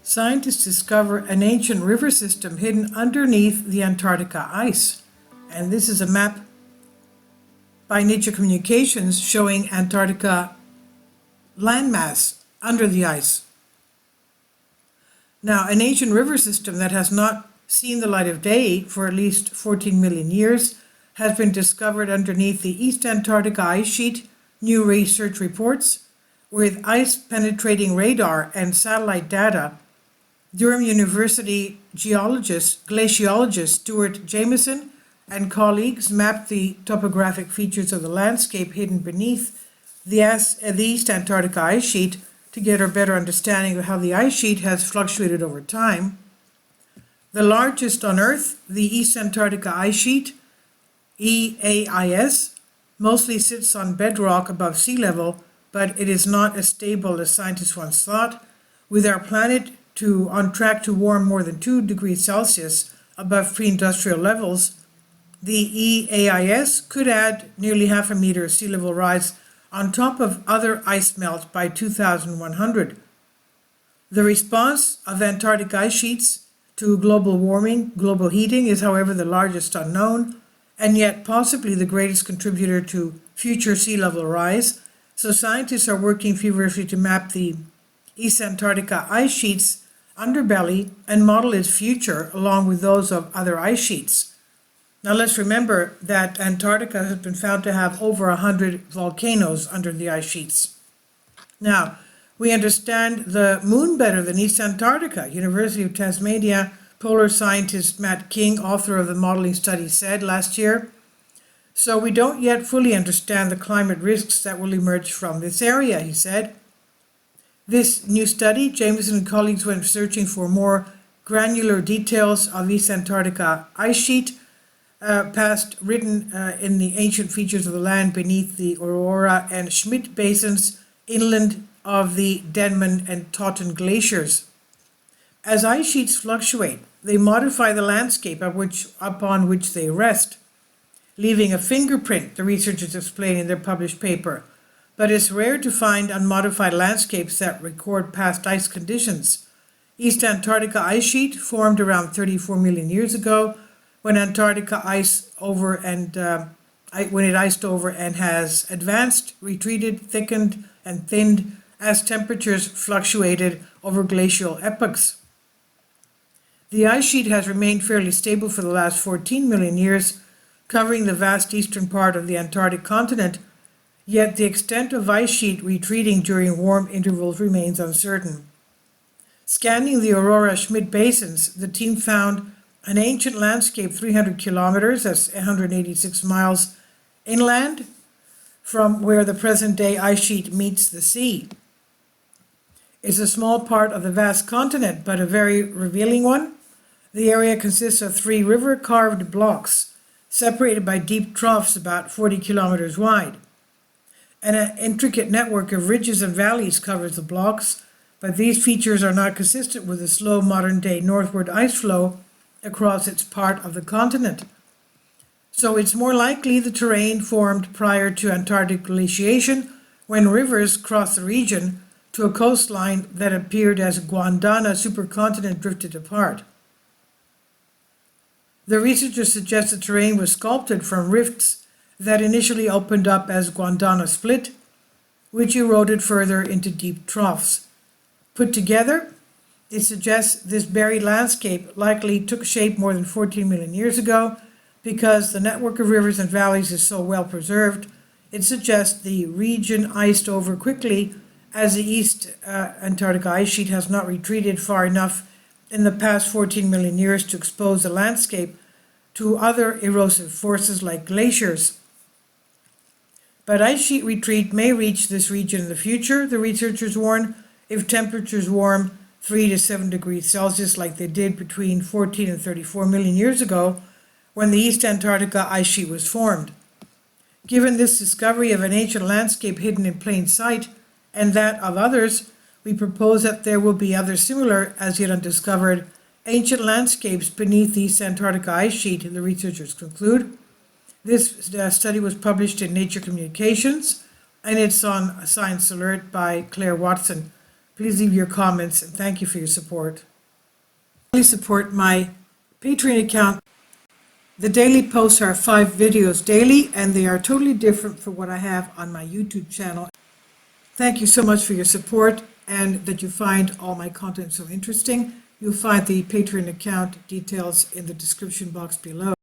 Scientists discover an ancient river system hidden underneath the Antarctica ice. And this is a map by Nature Communications showing Antarctica landmass under the ice. Now, an ancient river system that has not seen the light of day for at least 14 million years has been discovered underneath the East Antarctica ice sheet, new research reports. With ice-penetrating radar and satellite data, Durham University glaciologist Stewart Jamieson and colleagues mapped the topographic features of the landscape hidden beneath the East Antarctica ice sheet to get a better understanding of how the ice sheet has fluctuated over time. The largest on Earth, the East Antarctica ice sheet, EAIS, mostly sits on bedrock above sea level, but it is not as stable as scientists once thought. With our planet on track to warm more than 2 degrees Celsius above pre-industrial levels, the EAIS could add nearly half a meter sea level rise on top of other ice melt by 2100. The response of Antarctic ice sheets to global warming, global heating, is however the largest unknown, and yet possibly the greatest contributor to future sea level rise. So scientists are working feverishly to map the East Antarctica ice sheet's underbelly and model its future along with those of other ice sheets. Now let's remember that Antarctica has been found to have over 100 volcanoes under the ice sheets. Now, we understand the moon better than East Antarctica. University of Tasmania polar scientist Matt King, author of the modeling study, said last year. So we don't yet fully understand the climate risks that will emerge from this area, he said. This new study, Jamieson and colleagues went searching for more granular details of East Antarctica ice sheet, written in the ancient features of the land beneath the Aurora and Schmidt basins inland of the Denman and Totten glaciers. As ice sheets fluctuate, they modify the landscape upon which they rest, leaving a fingerprint, the researchers explain in their published paper. But it's rare to find unmodified landscapes that record past ice conditions. East Antarctica ice sheet formed around 34 million years ago when Antarctica iced over and has advanced, retreated, thickened, and thinned as temperatures fluctuated over glacial epochs. The ice sheet has remained fairly stable for the last 14 million years, covering the vast eastern part of the Antarctic continent, yet the extent of ice sheet retreating during warm intervals remains uncertain. Scanning the Aurora-Schmidt basins, the team found an ancient landscape 300 kilometers, that's 186 miles inland, from where the present-day ice sheet meets the sea. It's a small part of the vast continent, but a very revealing one. The area consists of 3 river-carved blocks, separated by deep troughs about 40 kilometers wide. And an intricate network of ridges and valleys covers the blocks, but these features are not consistent with the slow modern-day northward ice flow across its part of the continent. So it's more likely the terrain formed prior to Antarctic glaciation when rivers crossed the region to a coastline that appeared as Gondwana supercontinent drifted apart. The researchers suggest the terrain was sculpted from rifts that initially opened up as Gondwana split, which eroded further into deep troughs. Put together, it suggests this buried landscape likely took shape more than 14 million years ago. Because the network of rivers and valleys is so well preserved, it suggests the region iced over quickly as the East Antarctica ice sheet has not retreated far enough in the past 14 million years to expose the landscape to other erosive forces like glaciers. But ice sheet retreat may reach this region in the future, the researchers warn, if temperatures warm 3 to 7 degrees Celsius like they did between 14 and 34 million years ago, when the East Antarctica ice sheet was formed. Given this discovery of an ancient landscape hidden in plain sight, and that of others, we propose that there will be other similar, as yet undiscovered, ancient landscapes beneath the East Antarctica ice sheet, the researchers conclude. This study was published in Nature Communications, and it's on Science Alert by Claire Watson, Please leave your comments, and thank you for your support. Please support my Patreon account. The daily posts are 5 videos daily, and they are totally different from what I have on my YouTube channel. Thank you so much for your support and that you find all my content so interesting. You'll find the Patreon account details in the description box below.